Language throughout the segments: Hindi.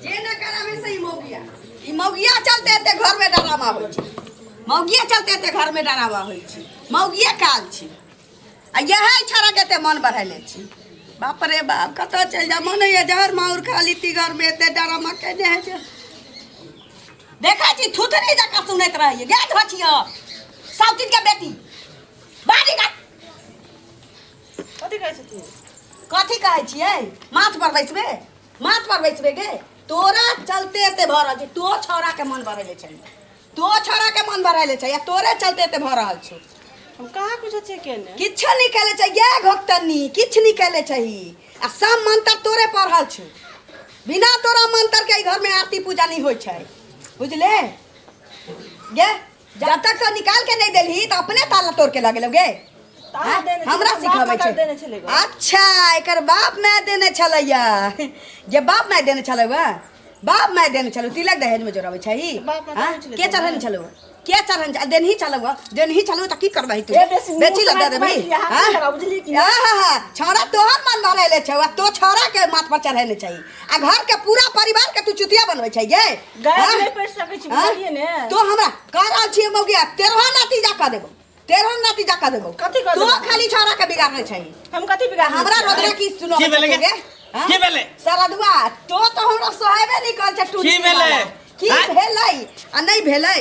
जे न करावे सही मौगिया ई मौगिया चलते ते घर में डरावा होय छै मौगिया चलते ते घर में डरावा होय छै मौगिया काल छै आ यही छोरा के ते मन बढ़ाइले छी बाप रे बाप कत चल जा मन ये जहर माउर खाली तिगर में ते डरामा केने है छै देखा छी थुथरी जका सुनैत रहिए गे धछिया साउतिन के बेटी बाड़ी का कथी कहै छी तू कथी कहै छियै माथ पर बैसबे गे तोरा चलते ते भ रहल छै तो छोरा के मन बढ़ैले छै या तोरे चलते ते भ रहल छै हम कहाँ कुछ छै केने किछ निकले छै गे घोक्तनी किछ निकले छै आ सब मंत्र तोरे पढ़ल छै बिना तोरा मंत्र के घर में आरती पूजा नहीं होय छै बुझले गे जब तक तो निकाल के नहीं देलही तो अपने ताला तोड़ के लगे गे हमरा सिखाबै छै अच्छा एकर बाप माय देने छलैया जे बाप माय देने छलैया बाप माय देने छलौ तिलक दहेज में जोड़ाबै छै के चढ़न छलौ के चढ़न देनही छलौ त की करबही तू बेची लगा देबही हां छोरा तोहर मन भरैले छै तो छोरा के माथ पर चढ़ैले छै आ घर के पूरा परिवार के तू चुतिया बनबै छै गे गाय नहीं पढ़ सकै छी बुझलिए ने तो हमरा करल छी मौगिया 13 नतीजा क देबो कथी कर तो खाली छोरा के बिगाड़ने छै हम कथी बिगाड़ हमरा रोदरा की सुनो की भेले की भेले सरदुआ तो हमरा सोहेबे नहीं कर छ टूट की भेले की भेलै आ नहीं भेलै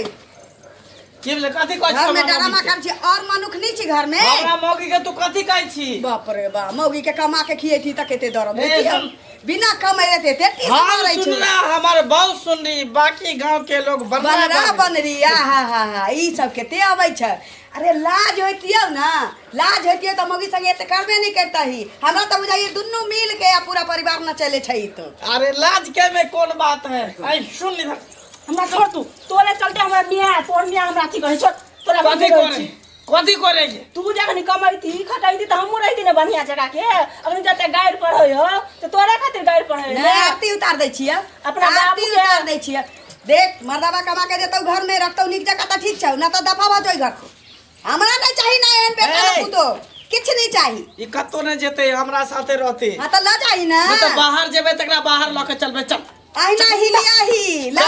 की भेले कथी कहै छी घर में डरामा कर छी और मनुख नहीं छी घर में हमरा मौगी के तू कथी कहै छी बाप रे बाप मौगी के कमा के खिए थी त केते दरद होती हम बिना कमाए ते तेती मारै छी सुनना हमर बहुत सुनली बाकी गांव के लोग बनरा बनरी हा ई सब केते आबै छै अरे लाज होतियौ ना लाज होतियौ त मौगी संगे त करबे नहीं करता ही हमरा त बुझाइए दुन्नु मिल के या पूरा परिवार न चले छै तो अरे लाज के में कौन बात है आई सुन ली हमरा छोड़ तू तोरे चलते हमरा मियां तोर मियां हमरा अथी कहै छ तोरा कथी करे तू जखन कमाइती खटाइती त हमहु रहिती ने बढ़िया जगह के अखन जते गाइड पढ़ै हो त तोरे खातिर गाइड पढ़ै ना आरती उतार दै छियै अपना आरती उतार दै छियै देख मर्दावा कमा के देतौ घर में रखतौ निक जगह त ठीक छौ ना त दफा भ जई घर से हमरा नहीं चाहिए ना एहन बेटा पुतो किछ नहीं चाहिए ई कत्तो न जेते हमरा साथे रहते हां त ल जाई ना मतलब बाहर जेबे तकरा बाहर ल के चलबे चल आइना हिलिया ही ला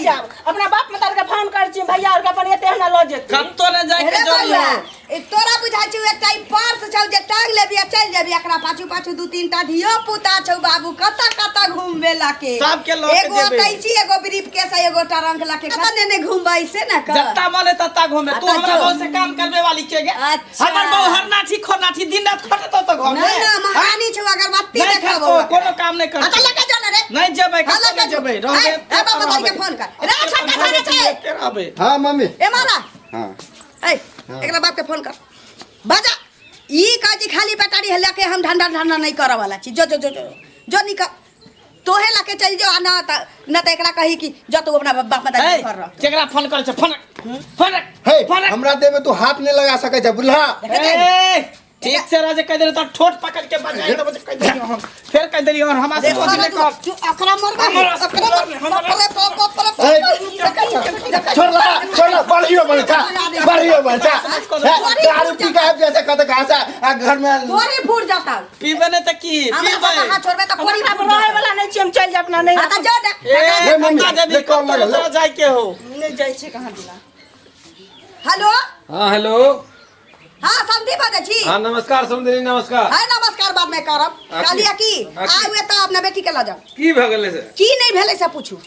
जा अपना बाप मतार के फोन कर छी भैया और के अपन एते हमरा ल जेते कत्तो न जाय के जोरियो ए तोरा बुझाइ छै एकटा ई पर्स छौ जे टांग लेबी आ चल जेबी एकरा पाछू पाछू दू तीन टा धियो पुता छौ बाबू कता घूमबे लाके सब के ल के जेबे एगो कैची एगो ब्रीफ केस एगो टरंक लाके कता ने घूमबै से ना कर जत्ता माने तत्ता घूमे तू हमरा बहुत से काम करबे वाली के गे हमर बहु हरना छी खोना छी दिन रात खटतो तो घर में ना महारानी छौ अगरबत्ती देखाबो कोनो काम नहीं कर आता लगा जाना रे नहीं जेबे कत नहीं जेबे रहबे ए बाबा दाई के फोन कर रे छोटा थाने छै रहबे हां मम्मी ए माला हां ए एकरा बाप के फोन कर बाजा ई काजी खाली बेटारी हल्ला के हम धंधा नहीं करे वाला छी जो निका तोहे ला के चल जो ना त एकरा कही कि जो तू अपना बाप मता कर रह जेकरा फोन करे छ फोन हे हमरा देबे तू हाथ नहीं लगा सकै छ बुल्हा ठीक से राजे कह दे तो ठोट पकड़ के बजाए तो कह दे हम फिर कह देली और हमरा से बोल ले कर तू अकरा मर गई छोड़ ला बढ़ियो बचा दारू पी के अब जैसे कत घासा घर में तोरी फूट जाता पीबे ने त की पीबे हां छोड़बे त कोरी रहे वाला नहीं छी हम चल जा अपना नहीं आता जा ए मम्मी देखो लगा जाय के हो नहीं जाय छै कहां दिला हेलो हाँ हेलो हां समधी बाजे छी हाँ नमस्कार समधी नमस्कार हां नमस्कार बाद में करब कालिया की आवे त अपना बेटी के ला जा की भ गेले से की नहीं भेले से पूछू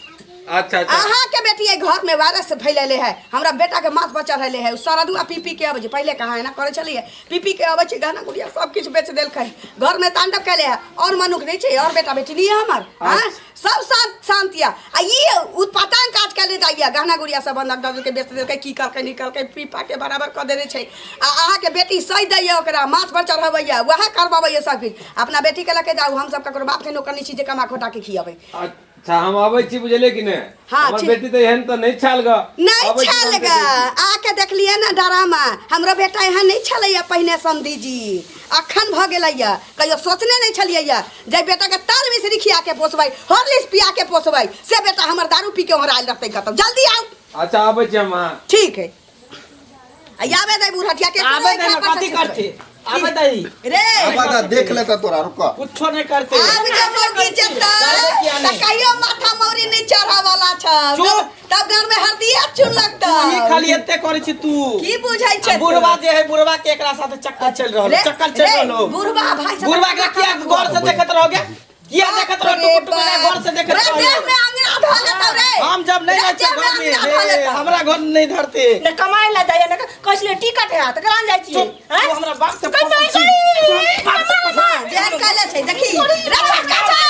अच्छा अहाँ के बेटी घर में वायरस फैलेले है हमरा बेटा के माथ पर चढ़ले है सरदुआ पीपी के आबे पहले कहा है ना करे चलिए पीपी के आबे छी गहना गुड़िया सब कुछ बेच देल है घर में तांडव कैले है और मनुख नहीं छै और बेटा बेटी नहीं है हमर हां सब शांतिया आ ये उत्पादन काज के ले जाइए गहना गुड़िया सब बंधक दल के बेच देल की करके निकल के पीपा के बराबर कर देने छै आ अहाँ के बेटी सही दैया ओकरा माथ पर चढ़ाबैया वह करबाबैया सब कुछ अपना बेटी के लेके जाऊ हम सब ककरो बाप के नौकर नहीं छी जे कमा खोटा के खियाबे अच्छा हम आबै छी बुझले कि ने हाँ, हमर बेटी तो एहन तो नहीं छालगा नहीं छालगा आके देख लिए ना डरामा हमरो बेटा यहाँ नहीं छलैया पहले समधी जी अखन भ गेलैया कहियो सोचने नहीं छलियैया जे बेटा के ताल मिश्री खिया के पोसबै हॉर्लिक्स पिया के पोसबै से बेटा हमर दारू पी के ओहराइल रहतै कतौ जल्दी आओ अच्छा आबै छी हम ठीक है आबे दे बुढ़िया के आबे दे कथी करते आबे दई रे अब देख ले तोरा रुक कुछो नहीं करते आब जे मौगी जत्ता त कहियो बोला छ चुप। तब घर में हरदिया चुन लगता ई खाली एते करे छी तू की बुझाई छै बुढ़वा जे है बुढ़वा के एकरा साथ चक्कर चल रहल रे, चक्कर चल रे, रहल बुढ़वा भाई से बुढ़वा के किया गौर से देखत रहोगे किया देखत रहो टुकुर टुकुर में गौर से देखत रे रहो देह में अंगना धले तब रे हम जब नहीं रे, रहते देह घर में अंगना धले रे, तब। हमरा घर नहीं धरते ने कमाई ला जाइए ना कसले टिकट है त करान जाई छी चुप, तू हमरा बाप से कमाई पूछ छी। बाप से पूछ। हां जेहन कहले छै देखी रे छक्का छै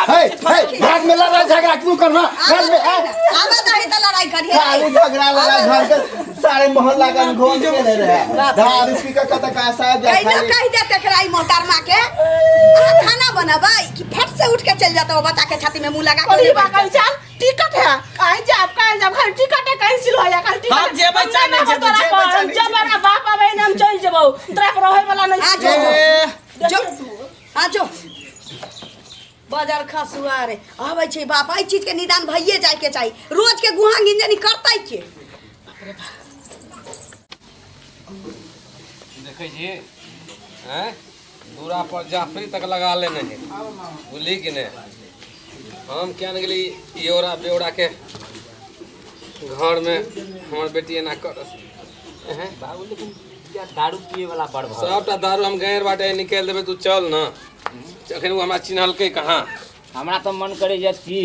हे हे घर में लड़ाई झगड़ा क्यों करना घर में आवे दही त लड़ाई करिए खाली झगड़ा लड़ाई घर के सारे मोहल्ला का घूम के ले रहे दारू पी के कत का साहब जा कह खाली कह दे तकराई मोहतरमा के आ खाना बनाबै कि फट से उठ के चल जाता हो बता के छाती में मुंह लगा के कोई बात चल टिकट है आई जब काल जब खाली टिकट है कैंसिल हो या खाली टिकट हम जेबै चाहे नहीं जेबै, जेबै चाहे नहीं जब मेरा बाप आवे ना हम चल जेबौ तोरा के रहे वाला नहीं आ छै। जो आ जो बाजार खसुआ रे आबै छै बाप आई चीज के निदान भइए जाय के चाही रोज के गुहा गिंजनी करतै के देखे जी हैं दूरा पर जाफरी तक लगा लेने हैं बुझली कि नहीं हम क्या न गेली योरा बेवड़ा के घर में हमार बेटी एना कर हैं बाबू लेकिन क्या दारू पिए वाला बड़ भाव सबटा दारू हम गैर बाटे निकाल देबे तू चल ना अखन वो हमरा चिन्हलकै कहाँ हमरा तो मन करे जती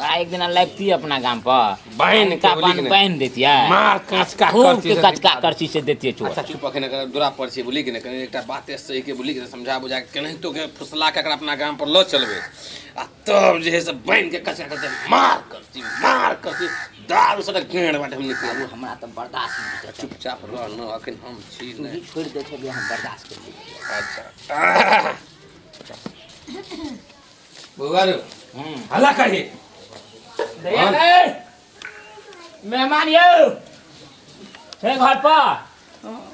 एक दिन लगती अपना गांव पर बांध के का बोली कि नहीं? बांध देतिया मार काचका खूब करती के से कचका करची से देतिए चोट अच्छा चुप अखन दूरा पर छी बोली कि नहीं कनी एकटा बात सही के बोली कि समझा बुझा के केनाहितो के फुसला के एकरा अपना गांव पर ल चलबे आ तब जे है से बांध के कचका करते मार करती दारू से गेड़ बाटे हम निकल हमरा तो बर्दाश्त नहीं होता चुपचाप रह न अखन हम छी नहीं छोड़ दे छे हम बर्दाश्त कर ली अच्छा बुगारू हला कही दया मेहमान यो है घर पर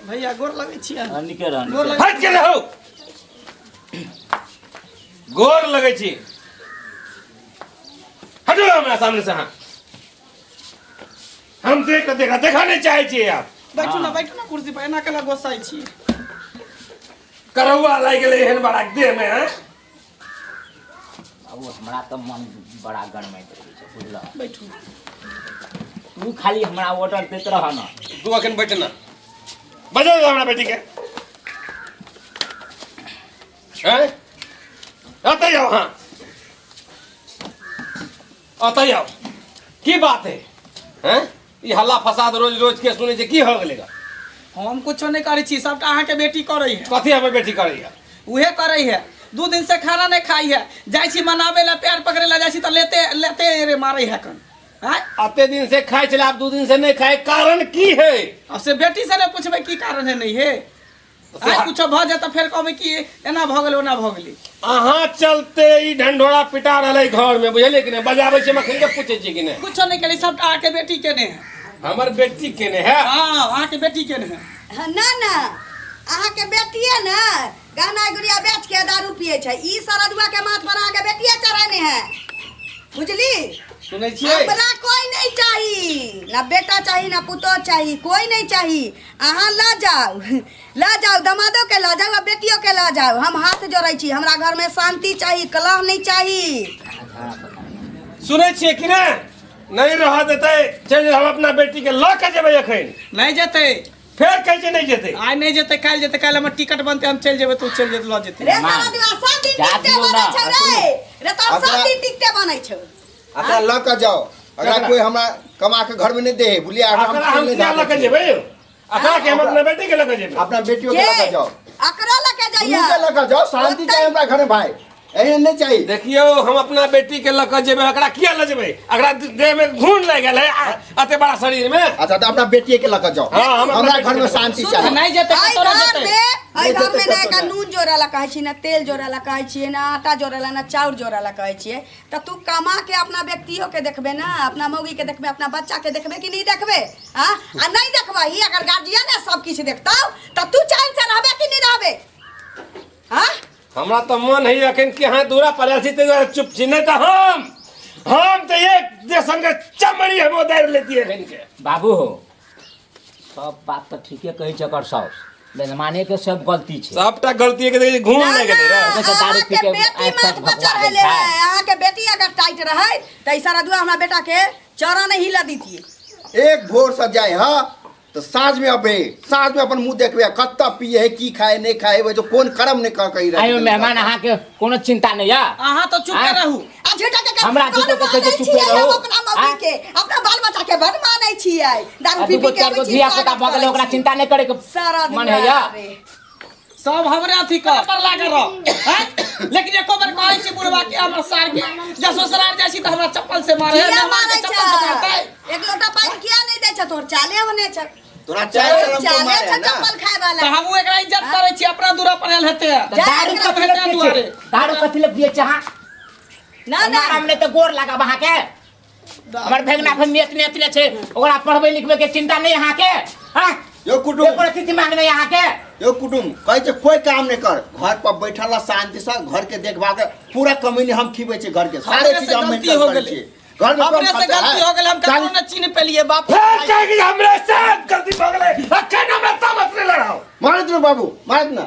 भैया गोर लगे छी निके रह गोर लगे हट के रहो गोर लगे छी हटो हमरा सामने से हम देखा नहीं चाहे छी आप बैठू ना कुर्सी पर एना कला गोसाई छी करौआ लाग गेलै एहन बड़ा देह में हैं अब हमरा तो मन बड़ा गरमाइत रहे छै बुझल बैठू तू खाली हमरा ऑर्डर देत रह ना तू अखन बैठ ना बजा दो हमरा बेटी के हैं आते जाओ हाँ आते जाओ की बात है हैं ये हल्ला फसाद रोज रोज के सुने छै की हो गेलेगा हम कुछो नहीं करे छी सबटा अहाँ के बेटी करे है कथी हमर बेटी करैया उहे करे है 2 दिन से खाना नहीं खाई है जाई छी मनावे ला प्यार पकड़े ला जाई छी त लेते रे मारे है कन हैं आते दिन से खाए चले आप 2 दिन से नहीं खाए कारण की है अब से बेटी से ने पूछबे की कारण है नहीं है आई कुछो भ जाता फिर कहबे कि एना भ गेल ओना भ गेली अहाँ चलते ई ढंढोरा पिटा रहले घर में बुझलिए कि नहीं बजाबै छै मखन के पूछे छी कि नहीं कुछो नहीं करी सबटा आके बेटी के ने है हमर बेटी केने है हां आके बेटी के ने है ना ना अहाँ के बेटिए ना गहना गुड़िया बेच के दारू पिए छै ई सरदुआ के माथ पर अहाँ के बेटिए चढ़ाने है बुझली सुनै छियै हमरा कोई नहीं चाहिए ना बेटा चाहिए ना पुतो चाहिए कोई नहीं चाहिए अहाँ ला जाओ दमादो के ला जाओ बेटियों के ला जाओ हम हाथ जोड़ै छी हमरा घर में शांति चाहिए कलह नहीं चाहिए सुनै छियै कि नहीं रह देते चल हम अपना बेटी के ल के जेबै अखन नहीं जेते फेर कहै छै नहीं जेते आज नहीं जेते काल जेते काल हमर टिकट बनते हम चल जेबे तू चल जेते ल जेते रे सरदुआ सब दिन जा टिकटे दियौ बनै ना, छै रे तो सब दिन टिकटे बनै छै अपना ल के जाओ अगर कोई हमरा कमा के घर में नहीं दे बुलिया अकरा हम क्या ल के जेबै अकरा के हम अपना बेटी के ल के जेबै अपना बेटियों के लेकर जाओ अकरा लेके तुम जाइए के लेकर जाओ शांति चाहिए हमरा घर में भाई एहन नहीं चाहिए देखियो हम अपना बेटी के ल के जेबै अकरा किया ल जेबै अकरा देह में घून लग गेल है अते बड़ा शरीर में अच्छा तो अपना बेटिए के लेकर जाओ हाँ, हम अपना हमरा घर में बेटी के शांति सुन चाहिए नहीं जेते आई तोरा घर जेते में आई घर में नहीं ना जेते का तो नून जोड़ा ला कहै छी ना तेल जोड़ा ला कहै छी ना आटा जोड़ा ला ना चाउर जोड़ा ला कहै छी त तू कमा के अपना व्यक्तियों के देखबे ना अपना मौगी के देखबे अपना बच्चा के देखबे कि नहीं देखबे हां आ नहीं देखबही अगर गार्जियन है सब कुछ देखतौ त तू चैन से रहबे कि नहीं रहबे हां हमरा तो मन है अखन कि हाँ दूरा पर ऐसी ते चुप छी नहीं तो हम तो एक देशन के चमड़ी हम उतार लेती है अखन के बाबू हो सब बात तो ठीके कहै छै कर साउस माने के सब गलती छे। सबटा गलती के देखिए घूम ले गेले रे। तो दारू पी के बेटी आँख मत तक भगवा बचा देल है। अहाँ के बेटी अगर टाइट रहे तो ई सारा दुआ हमरा बेटा के चौरा नहीं हिला दीजिए। एक भोर से जाए हाँ तो साँझ में अबे साँझ में अपन मुंह देखबे कत्ता पिए है की खाए नहीं खाए वो जो कौन कर्म ने कह कही आयो मेहमान अहाँ के कोनो चिंता नहीं है। अहाँ तो चुप रहू। आ झूठा के हमरा झूठे के कहै छै चुपे रहू। अपना मौगी के अपना बाल बच्चा के बड़ मानै छियै। दारू पी दुगो के चार गो धिया पुता भऽ गेलै ओकरा चिंता नहीं करे के सारा मन है या। सब हमरे अथी कर लागे रह हैं। लेकिन एको बार कहै छी बुढ़वा के हमर सार के जब ससुराल जाइ छी त हमरा चप्पल से मारे है। किया मेहमान मारै के चप्पल से मारतै। छ एक लोटा पानी किया नहीं दै छ तोर चाले होने छ तोरा चाय चलम तो चाले मारे छ है ना चप्पल खाए त वाला। हमहू एकरा इज्जत करै छी अपना दूरा पर आयल हेते। तो दारू जा, कथि ले पिए दुआरे। छे? दारू कथि ले पिए छे? हाँ ना ना हमने तो गोर लगा वहाँ के हमर भेगना भमी इतने छे ओकरा पढ़बे लिखबे के चिंता नहीं यहाँ के। हाँ यो कुटुम एको रति दिमाग नहीं यहाँ के। यो कुटुम कहै छै कोई काम नहीं कर घर पर बैठल रह शांति से घर के देखभाल के पूरा कमीनी हम खीबे छै घर के सारे हमरे चीज से हम गलती मेंटेन हो करै गेलै। छी घर में हमरे से गलती हो गेल हम ककरो न चिन्ह पेलिए बाप। हमरे से गलती भ गेलै। अखन हमरा तामस ले रहा मारत न बाबू मारत न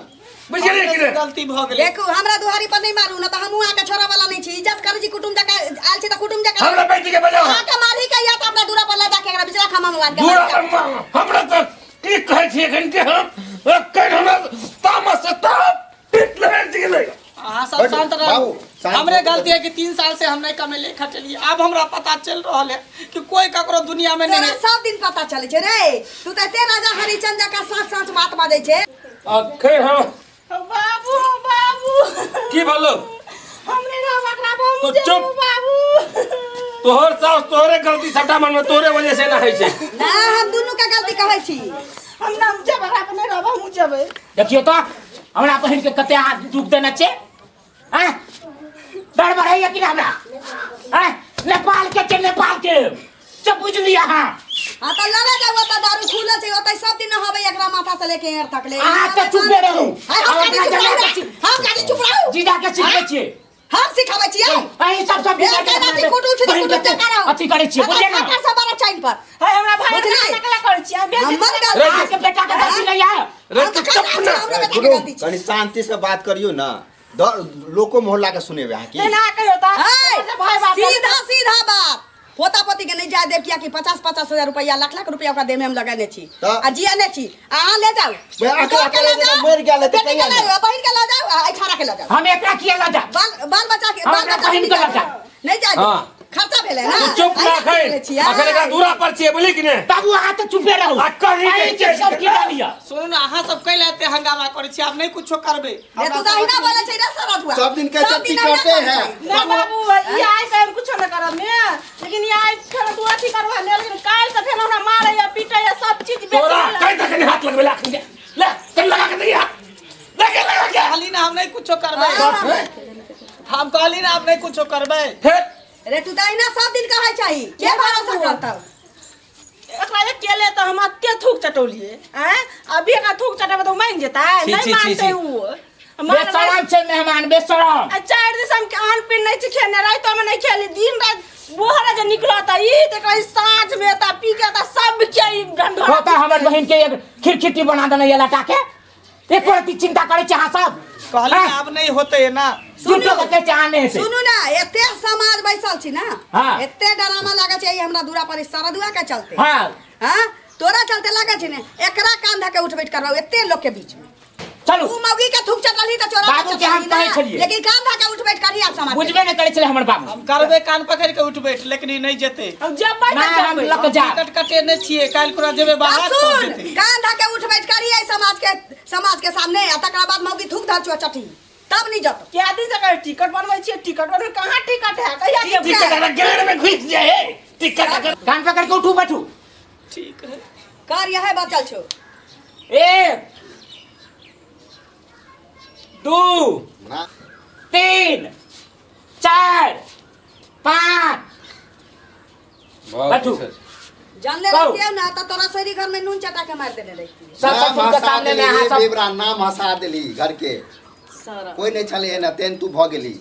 बुझलिए बुझलिए कि कि रे? गलती भ गेलै। देखू हमरा दुहारी पर नहीं मारू ना तो हमहू आके छोरा वाला नहीं छी। इज्जत करै छी कुटुम जका आल छी त कुटुम जका हमरा बेटी के बजाओ। आके मारी के या त अपना दूरा पर ला जाके एकरा बिचरा खामा में मार दूरा के पर हमरा तो की कहै छी एखन के हम अखन हमरा तामस से ताप पिट ले गेलै। अहाँ सब शांत बाबू, रहू। शांत हमरे रहू। गलती है कि 3 साल से हम नहीं कमेले खटलिए। अब हमरा पता चल रहल है कि कोई ककरो दुनिया में नहीं तोरा है। सब दिन पता चले छे रे। तू त एते राजा हरिचंद्र का साथ साथ बात बाजै छे। अखन हम बाबू बाबू की बोलो हमने ना बकरा बाबू तो चुप। बाबू तोहर सास तोहरे गलती सबटा मन में तोहरे वजह से ना है छै। ना हम दुनू के गलती कहै छी। हम ना जब अपने रहबा हूं जबे देखियो तो हमरा बहन के कते हाथ दुख देना छे। हैं डर बढ़ाइए कि हमरा हैं नेपाल के नेपाल के सब बुझ लिया। हाँ हां त लगे जाओ त दारू खुले छे ओतै सब दिन नहाबे एकरा माथा से लेके एर तक ले। अहाँ त चुप रहू। हम गाड़ी चुप रहू। जीजा के सिखबै छियै हम सिखाबै छियै। अहीं सब सब ए के नाती कुटु छी कुटु जका रहो। अथी करै छियै बुझलिए ना। सब बड़ा चाइल पर है हमरा भाई बुझलिए? नकला कर छी हम हमर बेटी गलती अहाँ के बेटा के गलती नहीं है। रे तू चुप ना। हमरे बेटा के कुटुम गलती छे। कनी शांति से बात करियो ना लोको मोहल्ला के सुनेबे अहाँ की ना कहियो ता भाई बाप सीधा सीधा बात पोता पोती के नहीं जाय देव किया कि 50,000 रुपया लाख रुपया ओकरा दे में हम लगाने छी तो? आ जियाने छी अहाँ ले जाओ। बे अकेला अकेला ले जाओ, मर गेल त बेटी के कहिया ले जाओ, बहिन के ले जाओ आ छाड़ा के ले जाओ। हम एकरा किया ला जा। बाल बच्चा के हमरा बहिन के ले जाओ। नहीं जाय हाँ। खर्चा भेले ना। तू चुप ना खै। अखन एकरा दूरा पर छियै बुझली कि ने। बाबू अहाँ तो चुपे रहू। आ कहीं अहीं के सब की डालिया। सुनू ना अहाँ सब कैले एते हंगामा करै छी। आप नहीं कुछो करबे। ये तू दाहिना बोले छै रे सारा दुआ। सब दिन के सब दिन करते अहिना हैं। करते ना बाबू ई आइ से हम कुछो न करब ने लेकिन ई आइ फेर तू अथी करबा ने लेकिन काल से फेर हमरा मारे या पीटे या सब चीज तोरा बेच कहीं तक हाथ लगबे ला ले चल लगा के दिया लगे लगा के कहली ना हम नहीं कुछो करबे। हम कहली ना आप नहीं कुछो करबे। फिर रे तू दाहिना सब दिन कहै छही के भरोसा करतौ। एकरा जे केले तो हम अत्ते थूक चटौलिए हैं अभी का थूक चटाबे तो मान जेता छी, नहीं छी, मानते छी। उ बेशरम छे मेहमान बेशरम। 4 दिन हम खान पीन नहीं छी खेने रात में नहीं खेली दिन रात बोहरा जे निकलता ई त कहीं साँझ में ता पी के ता सब के ई गंध होता हमर बहन के एक खिरखिटी बना देना ये लटा के। एक रति चिंता करे छ अहाँ सब। कहली ना अब नहीं होते है ना। सुनो के चाहने से सुनू ना एते समाज बैसल छी ना हाँ। एते डरामा लागे छै ई हमरा दूरा पर सारा दुआ के चलते। हाँ हां तोरा चलते लागे छै ने एकरा कान धके उठबैठ करबाऊ एते लोग के बीच में। चलू तू मौगी के थूक चटलही त चोरा बाबू के हम कहै छलिए। लेकिन कान धके उठबैठ करी आप समाज बुझबे नहीं करे छले हमर बाबू। हम करबे कान पकड़ के उठ बैठ लेकिन ई नहीं जेते। हम जब बैठ ना हम लक जा। टिकट कटेने छिए काल कुरा जेबे बाहर तो सुन जेते। कान धके उठबैठ करी आई समाज के सामने आ तकरा बाद मौगी थूक धर चटी तब नहीं जत। क्या दिन से कर टिकट बनवाई छी टिकट बनवे कहां टिकट है कहिया के टिकट गेड़ में घुस जाए टिकट कान पकड़ के उठू बैठू। ठीक है कर यह बचल छो 1 2 ना 3 4 5 बैठू। जानले कहो। रहते ना त तोरा सरी घर में नून चटा के मार देले रहती सब नाम सब के हंसा सामने में देली, अहाँ सब बेबरा नाम हंसा देली घर के सारा। कोई नहीं छले है ना तेन तू भ गेली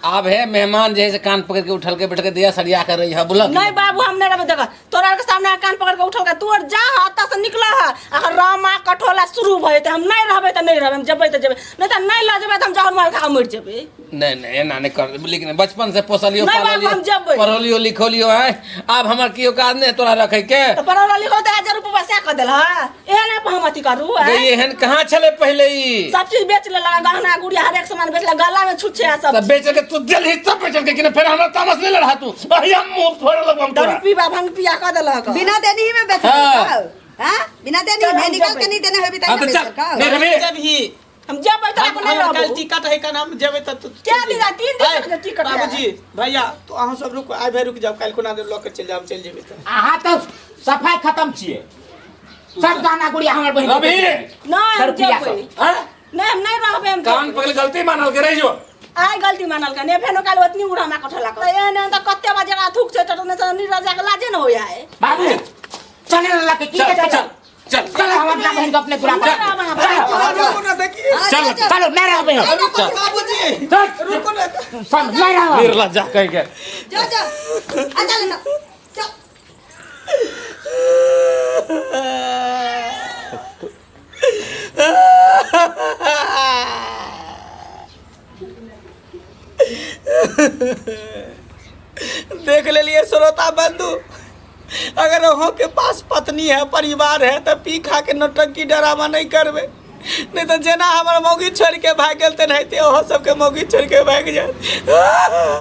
अब है मेहमान जैसे कान पकड़ के उठल के बैठ के दिया सरिया कर रही है बोला नहीं बाबू हम नहीं रहबे देखा तोरा के सामने कान पकड़ के उठल के तू और जा हाथा से निकला है अगर रामा कठोला शुरू भए त हम नहीं रहबे त नहीं रहबे हम जबे त जबे नहीं त नहीं ला जबे त हम जहर मार खा मर जबे नहीं ना नहीं कर लेकिन बचपन से पोसलियो नहीं बाबू, हम जबै। पढ़लियो लिखलियो है अब हमर की औकात नहीं तोरा रखे के तो परोला लिखो त 1000 रुपया से क देल है एने पर हम अथी करू है गई एहन कहाँ छले पहले ही सब चीज बेच ले लगा गहना गुड़िया हर एक सामान बेच ले गला में छुच्छे है सब तब बेच के तू दिल ही सब बेच के कि फिर हमरा तामस नहीं लड़ा तू अहिया मुंह फोड़ लगम दारू तोरा पीबा भंग पिया क देल है बिना देनी ही में बेच हाँ। हां बिना देनी चल, में हम निकाल जबै। के नहीं देने होबी त हाँ, तो नहीं चल, बेच का नहीं रवि जब ही हम जब तो हम नहीं कल रहबो टिकट है का नाम जेबे त क्या दिन 3 दिन का टिकट है बाबूजी भैया तो अहाँ सब रुक आइ भाई रुक जाओ काल खुना दे लॉक चल जाओ चल जेबे त अहाँ तो सफाई खत्म छिए सब गहना गुड़िया हमर बहिन रवि नहीं हम रुपया जबै सब हैं नहीं हम नहीं रहबे हम कान जबै। पकड़ गलती मानल के रही जो आइ गलती मानल का ने फेनो काल ओतनी उड़ा मा कठला का एने त कत्ते बजे का थुक छै त ने नी राजा के लाजे न होया है बाबू चले ला के की चल के चल चल चल हम अपना बहन को अपने पूरा रुको ना देखिए चल चलो नहीं रहबे हम बाबूजी चल रुको ना सब नहीं रहबे निर्ला जा कह के जा जा आ चल ना चल देख ले लिए श्रोता बंधु अगर अहों के पास पत्नी है परिवार है तो पी खा के नौटंकी डरावा नहीं करबे नहीं तो जेना हमार मौगी छोड़ के भाग गेल ते नहीं ते ओहो सबके मौगी छोड़ के भाग जाए